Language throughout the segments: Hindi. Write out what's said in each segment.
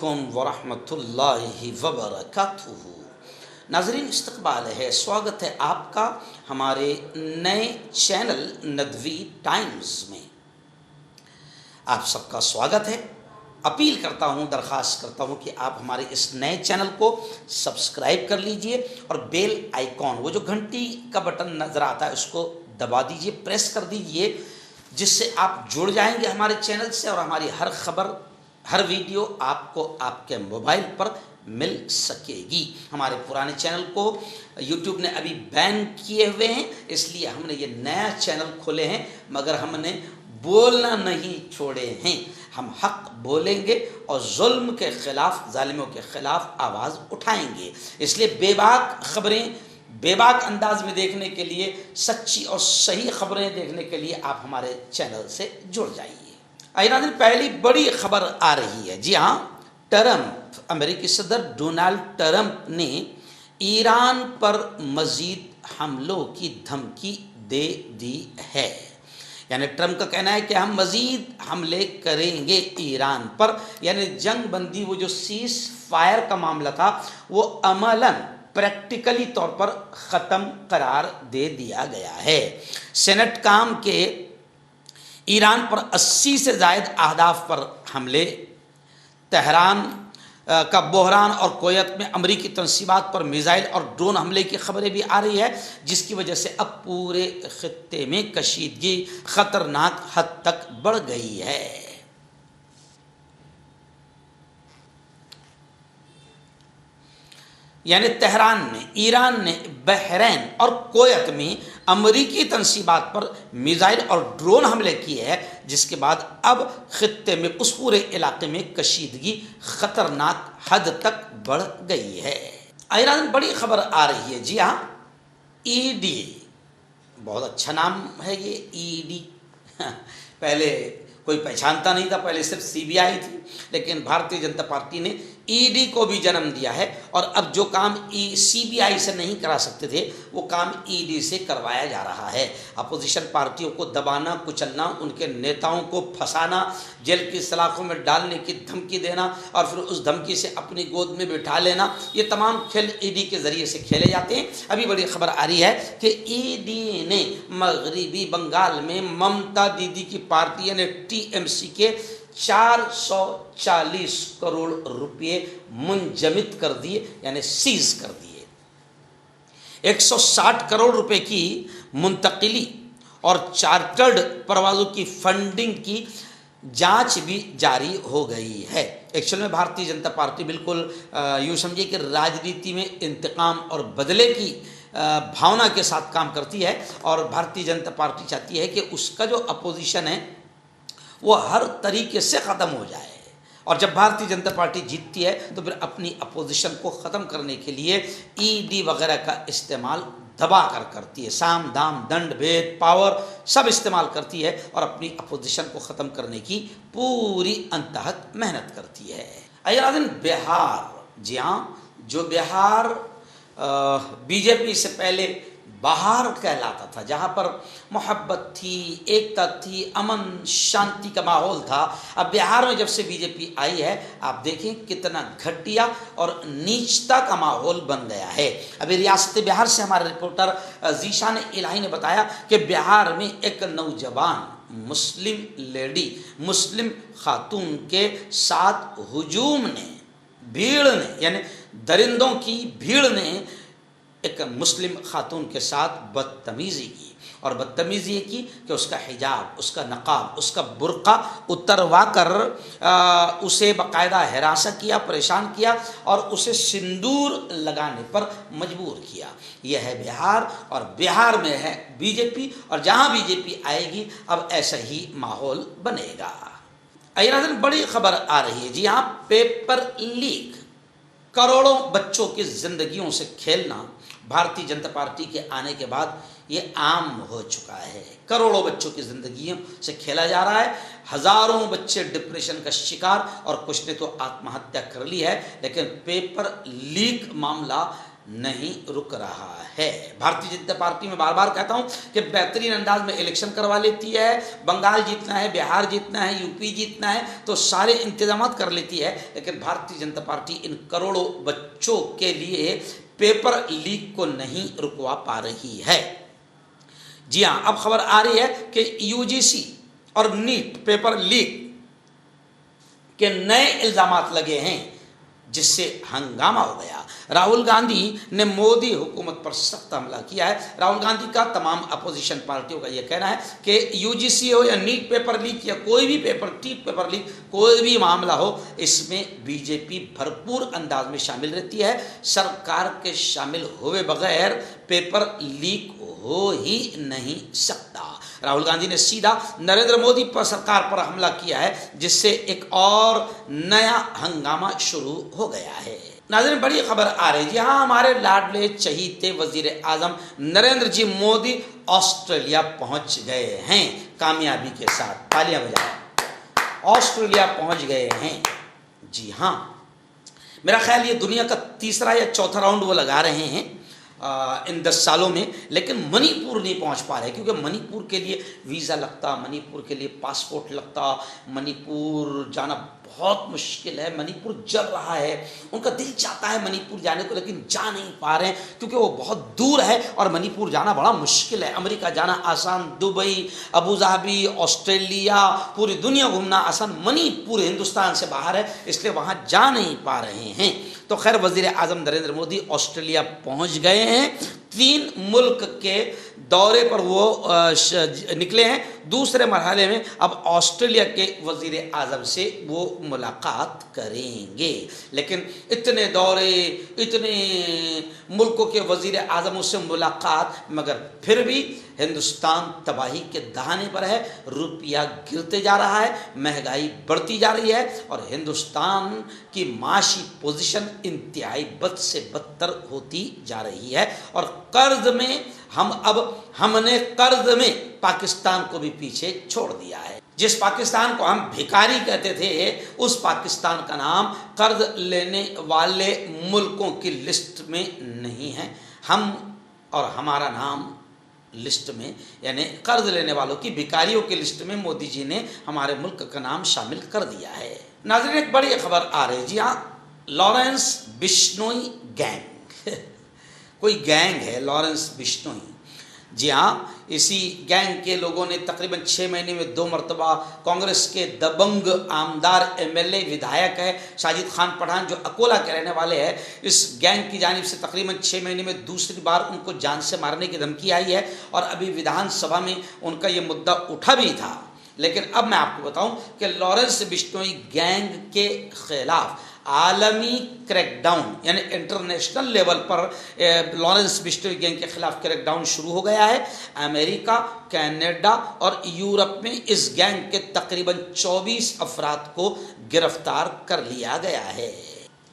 अलैकुम वरहमतुल्लाहि वबरकातुहू। नाज़रीन, इस्तक़बाल है, स्वागत है आपका हमारे नए चैनल नदवी टाइम्स में। आप सबका स्वागत है। अपील करता हूँ, दरख्वास्त करता हूँ कि आप हमारे इस नए चैनल को सब्सक्राइब कर लीजिए और बेल आइकॉन, वो जो घंटी का बटन नज़र आता है, उसको दबा दीजिए, प्रेस कर दीजिए, जिससे आप जुड़ जाएंगे हमारे चैनल से और हमारी हर खबर, हर वीडियो आपको आपके मोबाइल पर मिल सकेगी। हमारे पुराने चैनल को YouTube ने अभी बैन किए हुए हैं, इसलिए हमने ये नया चैनल खोले हैं, मगर हमने बोलना नहीं छोड़े हैं। हम हक बोलेंगे और जुल्म के ख़िलाफ़, जालिमों के ख़िलाफ़ आवाज़ उठाएंगे। इसलिए बेबाक खबरें बेबाक अंदाज में देखने के लिए, सच्ची और सही खबरें देखने के लिए आप हमारे चैनल से जुड़ जाइए। नाज़रीन, पहली बड़ी खबर आ रही है। जी हाँ, ट्रंप, अमेरिकी सदर डोनाल्ड ट्रंप ने ईरान पर मज़ीद हमलों की धमकी दे दी है। यानी ट्रंप का कहना है कि हम मज़ीद हमले करेंगे ईरान पर। यानी जंग बंदी, वो जो सीज़ फायर का मामला था, वो अमलन प्रैक्टिकली तौर पर ख़त्म करार दे दिया गया है। सेनेट काम के ईरान पर 80 से ज़ायद अहदाफ पर हमले, तेहरान का बहरान और कुवैत में अमरीकी तनसीबात पर मिज़ाइल और ड्रोन हमले की खबरें भी आ रही है, जिसकी वजह से अब पूरे खित्ते में कशीदगी ख़तरनाक हद तक बढ़ गई है। यानी तेहरान ने, ईरान ने बहरैन और कुवैत में अमरीकी तनसीबात पर मिज़ाइल और ड्रोन हमले किए हैं, जिसके बाद अब खित्ते में, उस पूरे इलाके में कशीदगी ख़तरनाक हद तक बढ़ गई है। ईरान बड़ी खबर आ रही है। जी हाँ, ईडी, बहुत अच्छा नाम है ये ईडी। पहले कोई पहचानता नहीं था, पहले सिर्फ सीबीआई थी, लेकिन भारतीय जनता पार्टी ने ईडी को भी जन्म दिया है और अब जो काम सीबीआई से नहीं करा सकते थे, वो काम ईडी से करवाया जा रहा है। अपोजिशन पार्टियों को दबाना, कुचलना, उनके नेताओं को फंसाना, जेल की सलाखों में डालने की धमकी देना और फिर उस धमकी से अपनी गोद में बिठा लेना, ये तमाम खेल ईडी के ज़रिए से खेले जाते हैं। अभी बड़ी खबर आ रही है कि ईडी ने मगरिबी बंगाल में ममता दीदी की पार्टी यानी टीएमसी के 440 करोड़ रुपए मुंजमद कर दिए, यानी सीज कर दिए। 160 करोड़ रुपए की मुंतकिली और चार्टर्ड परवाज़ों की फंडिंग की जांच भी जारी हो गई है। एक्चुअल में भारतीय जनता पार्टी बिल्कुल यूँ समझिए कि राजनीति में इंतकाम और बदले की भावना के साथ काम करती है और भारतीय जनता पार्टी चाहती है कि उसका जो अपोजिशन है वो हर तरीके से ख़त्म हो जाए। और जब भारतीय जनता पार्टी जीतती है तो फिर अपनी अपोजिशन को ख़त्म करने के लिए ईडी वगैरह का इस्तेमाल दबा कर करती है। साम दाम दंड भेद पावर सब इस्तेमाल करती है और अपनी अपोजिशन को ख़त्म करने की पूरी अंतहत मेहनत करती है। नाज़रीन, बिहार, जी हाँ, जो बिहार बीजेपी से पहले बहार कहलाता था, जहाँ पर मोहब्बत थी, एकता थी, अमन शांति का माहौल था, अब बिहार में जब से बीजेपी आई है, आप देखें कितना घटिया और नीचता का माहौल बन गया है। अभी रियासत बिहार से हमारे रिपोर्टर जीशान इलाही ने बताया कि बिहार में एक नौजवान मुस्लिम लेडी, मुस्लिम खातून के साथ हुजूम ने, भीड़ ने, यानी दरिंदों की भीड़ ने एक मुस्लिम खातून के साथ बदतमीज़ी की। और बदतमीज़ी ये की कि उसका हिजाब, उसका नकाब, उसका बुर्का उतरवा कर उसे बाकायदा हिरासा किया, परेशान किया और उसे सिंदूर लगाने पर मजबूर किया। यह है बिहार और बिहार में है बीजेपी और जहाँ बीजेपी आएगी अब ऐसा ही माहौल बनेगा। नाज़रीन, बड़ी खबर आ रही है। जी हाँ, पेपर लीक, करोड़ों बच्चों की ज़िंदगियों से खेलना भारतीय जनता पार्टी के आने के बाद ये आम हो चुका है। करोड़ों बच्चों की ज़िंदगियों से खेला जा रहा है। हज़ारों बच्चे डिप्रेशन का शिकार और कुछ ने तो आत्महत्या कर ली है। लेकिन पेपर लीक मामला नहीं रुक रहा है। भारतीय जनता पार्टी में बार बार कहता हूं कि बेहतरीन अंदाज में इलेक्शन करवा लेती है, बंगाल जीतना है, बिहार जीतना है, यूपी जीतना है तो सारे इंतजाम कर लेती है, लेकिन भारतीय जनता पार्टी इन करोड़ों बच्चों के लिए पेपर लीक को नहीं रुकवा पा रही है। जी हाँ, अब खबर आ रही है कि यूजीसी और नीट पेपर लीक के नए इल्जामात लगे हैं, जिससे हंगामा हो गया। राहुल गांधी ने मोदी हुकूमत पर सख्त हमला किया है। राहुल गांधी का तमाम अपोजिशन पार्टियों का यह कहना है कि यूजीसी हो या नीट पेपर लीक या कोई भी टीट पेपर लीक, कोई भी मामला हो, इसमें बीजेपी भरपूर अंदाज में शामिल रहती है। सरकार के शामिल हुए बगैर पेपर लीक हो ही नहीं सकता। राहुल गांधी ने सीधा नरेंद्र मोदी पर सरकार पर हमला किया है, जिससे एक और नया हंगामा शुरू हो गया है। नाज़रीन, बड़ी खबर आ रही है। जी हाँ, हमारे लाडले चहीते वजीर आजम नरेंद्र जी मोदी ऑस्ट्रेलिया पहुंच गए हैं कामयाबी के साथ। तालियां बजाएं। ऑस्ट्रेलिया पहुंच गए हैं। जी हाँ, मेरा ख्याल ये दुनिया का तीसरा या चौथा राउंड वो लगा रहे हैं इन 10 सालों में, लेकिन मणिपुर नहीं पहुंच पा रहे, क्योंकि मणिपुर के लिए वीज़ा लगता, मणिपुर के लिए पासपोर्ट लगता, मणिपुर जाना बहुत मुश्किल है। मणिपुर जल रहा है, उनका दिल चाहता है मणिपुर जाने को, लेकिन जा नहीं पा रहे हैं क्योंकि वो बहुत दूर है और मणिपुर जाना बड़ा मुश्किल है। अमेरिका जाना आसान, दुबई, अबू धाबी, ऑस्ट्रेलिया, पूरी दुनिया घूमना आसान, मणिपुर हिंदुस्तान से बाहर है, इसलिए वहाँ जा नहीं पा रहे हैं। तो खैर, वजीर आजम नरेंद्र मोदी ऑस्ट्रेलिया पहुँच गए हैं। 3 मुल्क के दौरे पर वो निकले हैं। दूसरे मरहले में अब ऑस्ट्रेलिया के वजीर आजम से वो मुलाकात करेंगे, लेकिन इतने दौरे, इतने मुल्कों के वजीर आजमों से मुलाकात, मगर फिर भी हिंदुस्तान तबाही के दहाने पर है। रुपया गिरते जा रहा है, महंगाई बढ़ती जा रही है और हिंदुस्तान की माशी पोजीशन इंतहाई बद से बदतर होती जा रही है। और कर्ज में हमने कर्ज में पाकिस्तान को भी पीछे छोड़ दिया है। जिस पाकिस्तान को हम भिखारी कहते थे, उस पाकिस्तान का नाम कर्ज लेने वाले मुल्कों की लिस्ट में नहीं है। हम और हमारा नाम लिस्ट में, यानी कर्ज लेने वालों की, भिखारियों की लिस्ट में मोदी जी ने हमारे मुल्क का नाम शामिल कर दिया है। नाज़रीन, एक बड़ी खबर आ रही है। जी हाँ, लॉरेंस बिश्नोई गैंग कोई गैंग है लॉरेंस बिश्नोई। जी हाँ, इसी गैंग के लोगों ने तकरीबन 6 महीने में 2 मरतबा कांग्रेस के दबंग आमदार एमएलए विधायक है साजिद खान पठान, जो अकोला के रहने वाले हैं, इस गैंग की जानिब से तकरीबन 6 महीने में दूसरी बार उनको जान से मारने की धमकी आई है। और अभी विधानसभा में उनका ये मुद्दा उठा भी था। लेकिन अब मैं आपको बताऊं कि लॉरेंस बिश्नोई गैंग के खिलाफ आलमी क्रैकडाउन, यानी इंटरनेशनल लेवल पर लॉरेंस बिश्नोई गैंग के खिलाफ क्रैकडाउन शुरू हो गया है। अमेरिका, कनाडा और यूरोप में इस गैंग के तकरीबन 24 अफराद को गिरफ्तार कर लिया गया है।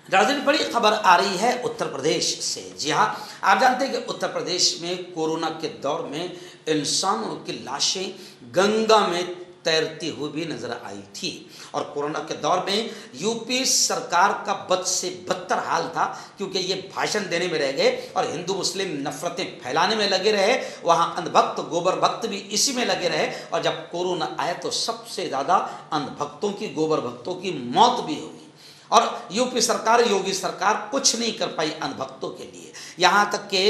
नाज़रीन, बड़ी खबर आ रही है उत्तर प्रदेश से। जी हाँ, आप जानते हैं कि उत्तर प्रदेश में कोरोना के दौर में इंसानों की लाशें गंगा में तैरती हुई भी नजर आई थी। और कोरोना के दौर में यूपी सरकार का बद से बदतर हाल था, क्योंकि ये भाषण देने में रह गए और हिंदू मुस्लिम नफरतें फैलाने में लगे रहे। वहाँ अंधभक्त, गोबर भक्त भी इसी में लगे रहे। और जब कोरोना आया तो सबसे ज़्यादा अंधभक्तों की, गोबर भक्तों की मौत भी हुई। और यूपी सरकार, योगी सरकार कुछ नहीं कर पाई अंधभक्तों के लिए। यहाँ तक कि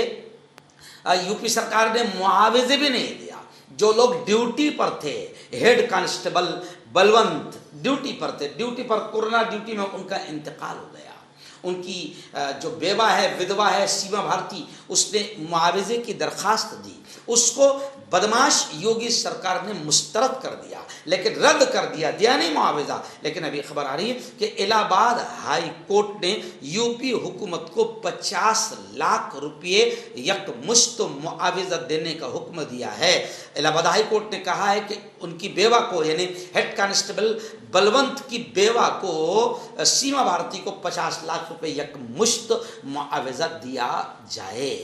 यूपी सरकार ने मुआवजे भी नहीं दिया। जो लोग ड्यूटी पर थे, हेड कांस्टेबल बलवंत ड्यूटी पर थे, ड्यूटी पर कोरोना ड्यूटी में उनका इंतकाल हो गया। उनकी जो बेवा है, विधवा है सीमा भारती, उसने मुआवजे की दरखास्त दी, उसको बदमाश योगी सरकार ने मुस्तरद कर दिया, लेकिन रद्द कर दिया नहीं मुआवजा। लेकिन अभी खबर आ रही है कि इलाहाबाद हाई कोर्ट ने यूपी हुकूमत को 50 लाख रुपये यकमुश्त मुआवजा देने का हुक्म दिया है। इलाहाबाद हाई कोर्ट ने कहा है कि उनकी बेवा को, यानी हेड कांस्टेबल बलवंत की बेवा को, सीमा भारती को 50 लाख रुपये यकमुश्त मुआवजा दिया जाए।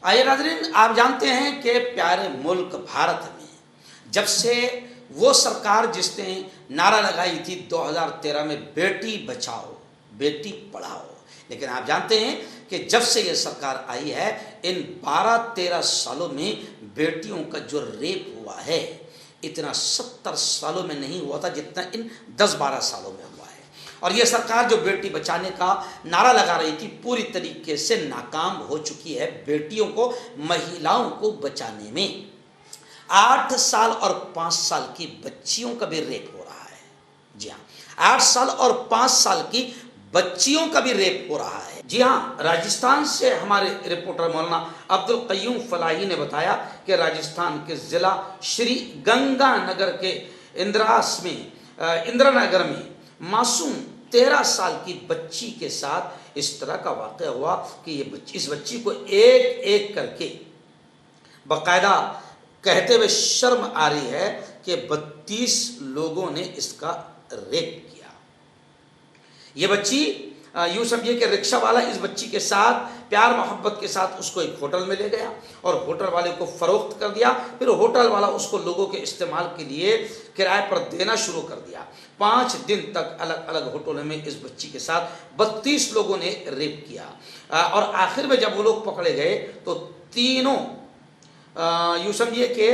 आइए नाज़रीन, आप जानते हैं कि प्यारे मुल्क भारत में जब से वो सरकार जिसने नारा लगाई थी 2013 में, बेटी बचाओ बेटी पढ़ाओ, लेकिन आप जानते हैं कि जब से ये सरकार आई है इन 12-13 सालों में बेटियों का जो रेप हुआ है इतना 70 सालों में नहीं हुआ था जितना इन 10-12 सालों में हुआ है। और ये सरकार जो बेटी बचाने का नारा लगा रही थी पूरी तरीके से नाकाम हो चुकी है बेटियों को, महिलाओं को बचाने में। 8 साल और 5 साल की बच्चियों का भी रेप हो रहा है। जी हाँ, 8 साल और 5 साल की बच्चियों का भी रेप हो रहा है। जी हाँ, राजस्थान से हमारे रिपोर्टर मौलाना अब्दुल कय्यूम फलाही ने बताया कि राजस्थान के जिला श्री गंगानगर के इंदिरानगर में मासूम 13 साल की बच्ची के साथ इस तरह का वाक़या हुआ कि इस बच्ची को एक एक करके बाकायदा कहते हुए शर्म आ रही है कि 32 लोगों ने इसका रेप किया। ये बच्ची यूँ समझिए कि रिक्शा वाला इस बच्ची के साथ प्यार मोहब्बत के साथ उसको एक होटल में ले गया और होटल वाले को फ़रोख्त कर दिया। फिर होटल वाला उसको लोगों के इस्तेमाल के लिए किराए पर देना शुरू कर दिया। 5 दिन तक अलग अलग होटलों में इस बच्ची के साथ 32 लोगों ने रेप किया। और आखिर में जब वो लोग पकड़े गए तो तीनों यूँ समझिए कि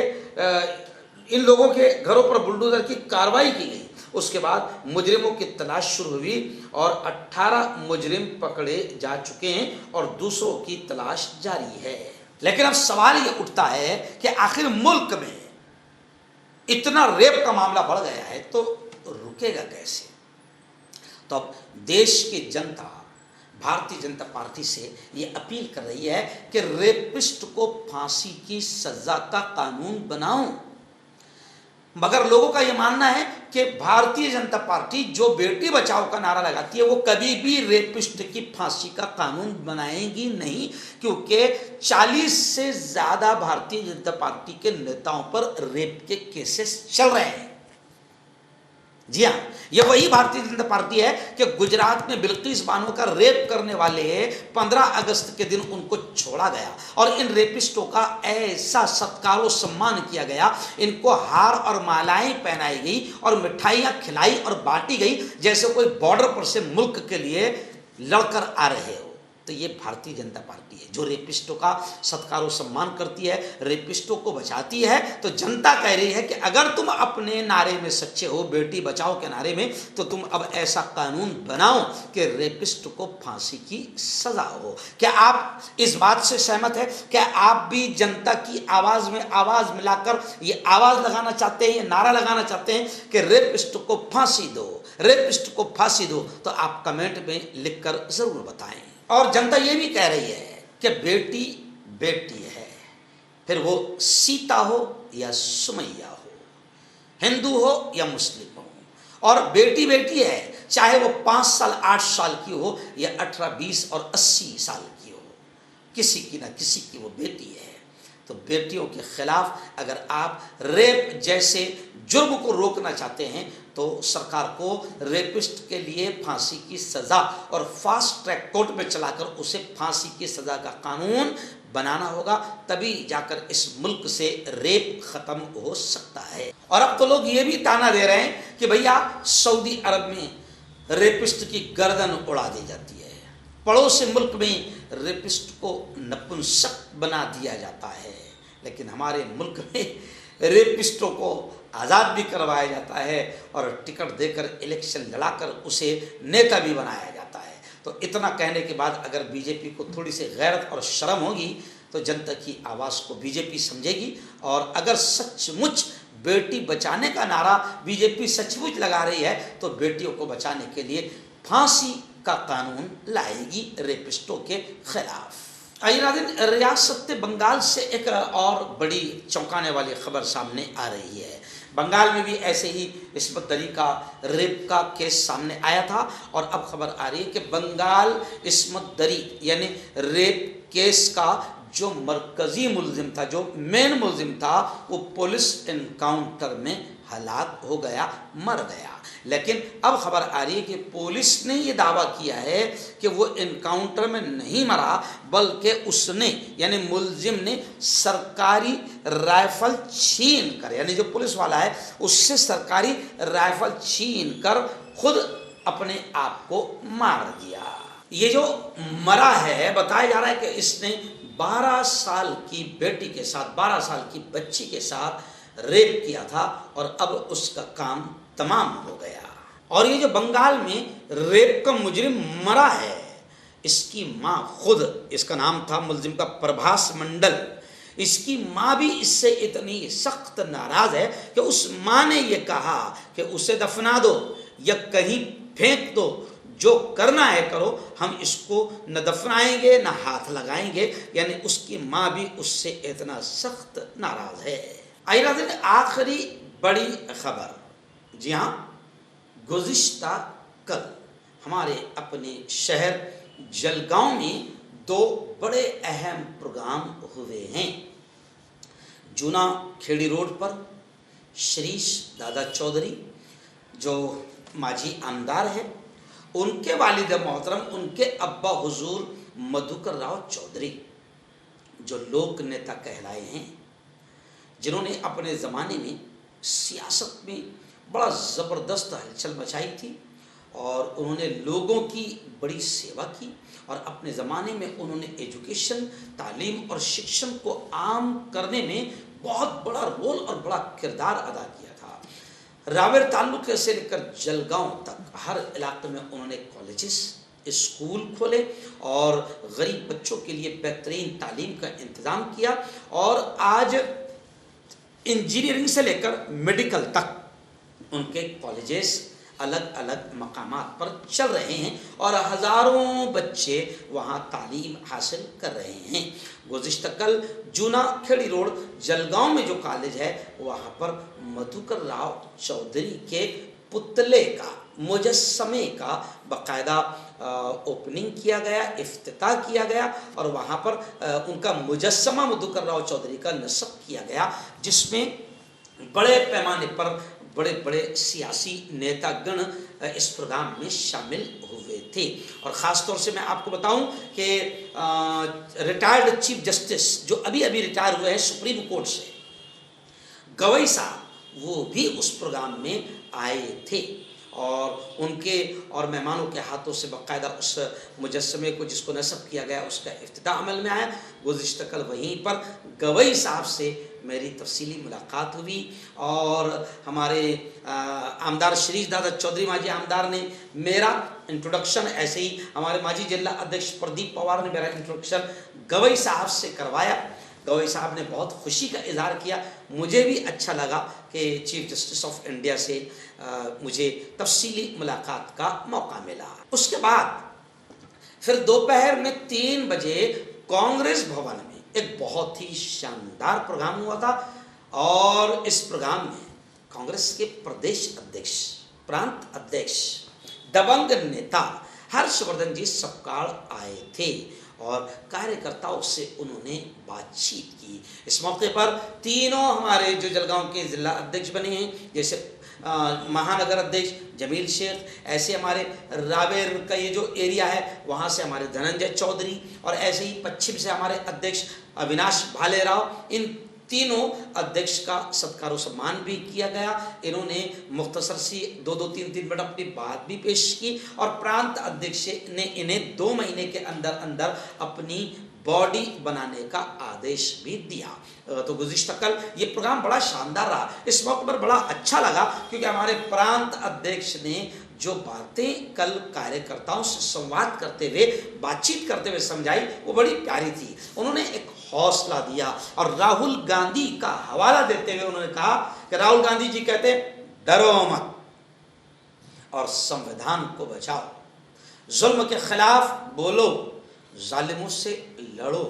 इन लोगों के घरों पर बुलडोजर की कार्रवाई की गई। उसके बाद मुजरिमों की तलाश शुरू हुई और 18 मुजरिम पकड़े जा चुके हैं और दूसरों की तलाश जारी है। लेकिन अब सवाल ये उठता है कि आखिर मुल्क में इतना रेप का मामला बढ़ गया है तो रुकेगा कैसे? तो अब देश की जनता भारतीय जनता पार्टी से ये अपील कर रही है कि रेपिस्ट को फांसी की सजा का कानून बनाओ। मगर लोगों का यह मानना है कि भारतीय जनता पार्टी जो बेटी बचाओ का नारा लगाती है वो कभी भी रेपिस्ट की फांसी का कानून बनाएगी नहीं, क्योंकि 40 से ज़्यादा भारतीय जनता पार्टी के नेताओं पर रेप के केसेस चल रहे हैं। जी हाँ, ये वही भारतीय जनता पार्टी है कि गुजरात में बिल्किस बानो का रेप करने वाले 15 अगस्त के दिन उनको छोड़ा गया और इन रेपिस्टों का ऐसा सत्कार और सम्मान किया गया, इनको हार और मालाएं पहनाई गई और मिठाइयाँ खिलाई और बांटी गई जैसे कोई बॉर्डर पर से मुल्क के लिए लड़कर आ रहे हो। तो ये भारतीय जनता पार्टी है जो रेपिस्टों का सत्कार और सम्मान करती है, रेपिस्टों को बचाती है। तो जनता कह रही है कि अगर तुम अपने नारे में सच्चे हो, बेटी बचाओ के नारे में, तो तुम अब ऐसा कानून बनाओ कि रेपिस्ट को फांसी की सजा हो। क्या आप इस बात से सहमत है? क्या आप भी जनता की आवाज़ में आवाज़ मिलाकर ये आवाज़ लगाना चाहते हैं, ये नारा लगाना चाहते हैं कि रेपिस्ट को फांसी दो, रेपिस्ट को फांसी दो? तो आप कमेंट में लिखकर ज़रूर बताएं। और जनता ये भी कह रही है कि बेटी बेटी है, फिर वो सीता हो या सुमैया हो, हिंदू हो या मुस्लिम हो, और बेटी बेटी है चाहे वो 5 साल 8 साल की हो या 18 20 और 80 साल की हो, किसी की ना किसी की वो बेटी है। तो बेटियों के खिलाफ अगर आप रेप जैसे जुर्म को रोकना चाहते हैं तो सरकार को रेपिस्ट के लिए फांसी की सज़ा और फास्ट ट्रैक कोर्ट में चलाकर उसे फांसी की सज़ा का कानून बनाना होगा, तभी जाकर इस मुल्क से रेप ख़त्म हो सकता है। और अब तो लोग ये भी ताना दे रहे हैं कि भैया सऊदी अरब में रेपिस्ट की गर्दन उड़ा दी जाती है, पड़ोसी मुल्क में रेपिस्ट को नपुंसक बना दिया जाता है, लेकिन हमारे मुल्क में रेपिस्टों को आज़ाद भी करवाया जाता है और टिकट देकर इलेक्शन लड़ाकर उसे नेता भी बनाया जाता है। तो इतना कहने के बाद अगर बीजेपी को थोड़ी सी गैरत और शर्म होगी तो जनता की आवाज़ को बीजेपी समझेगी। और अगर सचमुच बेटी बचाने का नारा बीजेपी सचमुच लगा रही है तो बेटियों को बचाने के लिए फांसी का कानून लाएगी रेपिस्टों के खिलाफ। आइए नाज़रीन, रियासत बंगाल से एक और बड़ी चौंकाने वाली खबर सामने आ रही है। बंगाल में भी ऐसे ही इस्मत दरी का रेप का केस सामने आया था और अब खबर आ रही है कि बंगाल इस्मत दरी यानी रेप केस का जो मरकज़ी मुलजिम था, जो मेन मुलजिम था, वो पुलिस एनकाउंटर में हलाक हो गया, मर गया। लेकिन अब खबर आ रही है कि पुलिस ने ये दावा किया है कि वो एनकाउंटर में नहीं मरा, बल्कि उसने यानी मुलजिम ने सरकारी राइफल छीन कर, यानी जो पुलिस वाला है उससे सरकारी राइफल छीन कर खुद अपने आप को मार दिया। ये जो मरा है, बताया जा रहा है कि इसने 12 साल की बेटी के साथ, 12 साल की बच्ची के साथ रेप किया था और अब उसका काम तमाम हो गया। और ये जो बंगाल में रेप का मुजरिम मरा है, इसकी माँ खुद, इसका नाम था मुलजिम का प्रभास मंडल, इसकी माँ भी इससे इतनी सख्त नाराज है कि उस माँ ने ये कहा कि उसे दफना दो या कहीं फेंक दो, जो करना है करो, हम इसको न दफनाएंगे न हाथ लगाएंगे। यानी उसकी माँ भी उससे इतना सख्त नाराज है। आइए आखिरी बड़ी खबर, जी हाँ, गुज़िश्ता कल हमारे अपने शहर जलगांव में 2 बड़े अहम प्रोग्राम हुए हैं। जूना खेड़ी रोड पर श्रीश दादा चौधरी जो माजी आमदार हैं, उनके वालिद मोहतरम, उनके अब्बा हुजूर मधुकर राव चौधरी, जो लोक नेता कहलाए हैं, जिन्होंने अपने ज़माने में सियासत में बड़ा ज़बरदस्त हलचल मचाई थी और उन्होंने लोगों की बड़ी सेवा की और अपने ज़माने में उन्होंने एजुकेशन, तालीम और शिक्षण को आम करने में बहुत बड़ा रोल और बड़ा किरदार अदा किया था। रावेर ताल्लुके से लेकर जलगांव तक हर इलाके में उन्होंने कॉलेजेस, स्कूल खोले और गरीब बच्चों के लिए बेहतरीन तालीम का इंतज़ाम किया और आज इंजीनियरिंग से लेकर मेडिकल तक उनके कॉलेजेस अलग अलग मकामात पर चल रहे हैं और हज़ारों बच्चे वहाँ तालीम हासिल कर रहे हैं। गुज़िश्ता कल जूना खेड़ी रोड जलगांव में जो कॉलेज है, वहाँ पर मधुकर राव चौधरी के पुतले का, मुजस्समे का बाकायदा ओपनिंग किया गया, इफ्तिताह किया गया और वहाँ पर उनका मुजस्समा मधुकर राव चौधरी का नस्ब किया गया, जिसमें बड़े पैमाने पर बड़े बड़े सियासी नेतागण इस प्रोग्राम में शामिल हुए थे। और ख़ास तौर से मैं आपको बताऊं कि रिटायर्ड चीफ जस्टिस जो अभी अभी रिटायर हुए हैं सुप्रीम कोर्ट से, गवई साहब, वो भी उस प्रोग्राम में आए थे और उनके और मेहमानों के हाथों से बाकायदा उस मुजस्समे को जिसको नस्ब किया गया उसका इफ्तिताह अमल में आया। गुज़िश्ता कल वहीं पर गवई साहब से मेरी तफसीली मुलाकात हुई और हमारे आमदार श्रीश दादा चौधरी माजी आमदार ने मेरा इंट्रोडक्शन, ऐसे ही हमारे माजी जिला अध्यक्ष प्रदीप पवार ने मेरा इंट्रोडक्शन गवई साहब से करवाया। गवई साहब ने बहुत खुशी का इजहार किया, मुझे भी अच्छा लगा कि चीफ जस्टिस ऑफ इंडिया से मुझे तफसीली मुलाकात का मौका मिला। उसके बाद फिर दोपहर में 3 बजे कांग्रेस भवन में एक बहुत ही शानदार प्रोग्राम हुआ था और इस प्रोग्राम में कांग्रेस के प्रदेश अध्यक्ष, प्रांत अध्यक्ष, दबंग नेता हर्षवर्धन जी सपकाल आए थे और कार्यकर्ताओं से उन्होंने बातचीत की। इस मौके पर तीनों हमारे जो जलगांव के जिला अध्यक्ष बने हैं, जैसे महानगर अध्यक्ष जमील शेख, ऐसे हमारे रावेर का ये जो एरिया है वहाँ से हमारे धनंजय चौधरी और ऐसे ही पश्चिम से हमारे अध्यक्ष अविनाश भालेराव, इन तीनों अध्यक्ष का सत्कार और सम्मान भी किया गया। इन्होंने मुख्तसर सी 2-3 मिनट अपनी बात भी पेश की और प्रांत अध्यक्ष ने इन्हें 2 महीने के अंदर अंदर अपनी बॉडी बनाने का आदेश भी दिया। तो गुज़िश्ता कल ये प्रोग्राम बड़ा शानदार रहा। इस मौके पर बड़ा अच्छा लगा क्योंकि हमारे प्रांत अध्यक्ष ने जो बातें कल कार्यकर्ताओं से संवाद करते हुए, बातचीत करते हुए समझाई, वो बड़ी प्यारी थी। उन्होंने एक हौसला दिया और राहुल गांधी का हवाला देते हुए उन्होंने कहा कि राहुल गांधी जी कहते डरो मत और संविधान को बचाओ, जुल्म के खिलाफ बोलो, जालिमों से लड़ो।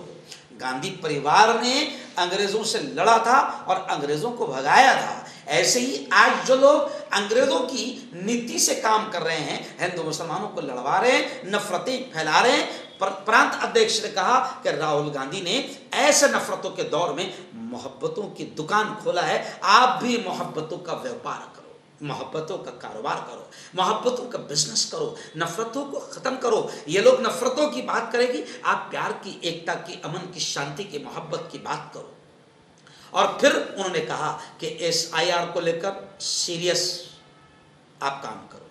गांधी परिवार ने अंग्रेजों से लड़ा था और अंग्रेजों को भगाया था। ऐसे ही आज जो लोग अंग्रेजों की नीति से काम कर रहे हैं, हिंदू मुसलमानों को लड़वा रहे हैं, नफरतें फैला रहे हैं, प्रांत अध्यक्ष ने कहा कि राहुल गांधी ने ऐसे नफरतों के दौर में मोहब्बतों की दुकान खोला है। आप भी मोहब्बतों का व्यापार करो, मोहब्बतों का कारोबार करो, मोहब्बतों का बिजनेस करो, नफरतों को ख़त्म करो। ये लोग नफरतों की बात करेंगे, आप प्यार की, एकता की, अमन की, शांति की, मोहब्बत की बात करो। और फिर उन्होंने कहा कि SIR को लेकर सीरियस आप काम करो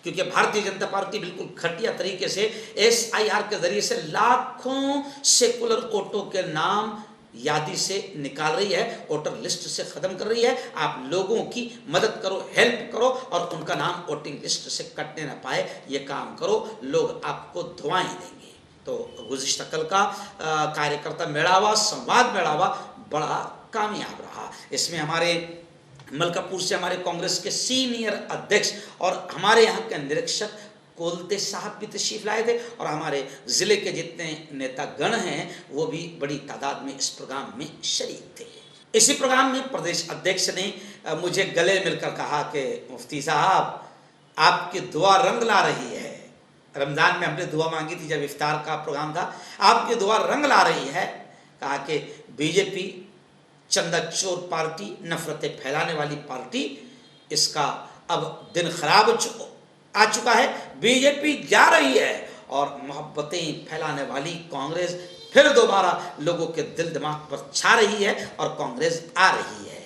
क्योंकि भारतीय जनता पार्टी बिल्कुल घटिया तरीके से SIR के जरिए से लाखों सेकुलर वोटों के नाम यादी से निकाल रही है, वोटर लिस्ट से खत्म कर रही है। आप लोगों की मदद करो, हेल्प करो और उनका नाम वोटिंग लिस्ट से कटने ना पाए, ये काम करो, लोग आपको दुआएं देंगे। तो गुज़िश्ता कल का कार्यकर्ता मेड़ावा, संवाद मेड़ावा बड़ा कामयाब रहा। इसमें हमारे मलकापुर से हमारे कांग्रेस के सीनियर अध्यक्ष और हमारे यहाँ के निरीक्षक कोलते साहब भी तशरीफ लाए थे और हमारे ज़िले के जितने नेतागण हैं वो भी बड़ी तादाद में इस प्रोग्राम में शरीक थे। इसी प्रोग्राम में प्रदेश अध्यक्ष ने मुझे गले मिलकर कहा कि मुफ्ती साहब, आपकी दुआ रंग ला रही है। रमज़ान में हमने दुआ मांगी थी जब इफ्तार का प्रोग्राम था, आपकी दुआ रंग ला रही है। कहा कि बीजेपी चंदा चोर पार्टी, नफरतें फैलाने वाली पार्टी, इसका अब दिन खराब आ चुका है। बीजेपी जा रही है और मोहब्बतें फैलाने वाली कांग्रेस फिर दोबारा लोगों के दिल दिमाग पर छा रही है और कांग्रेस आ रही है।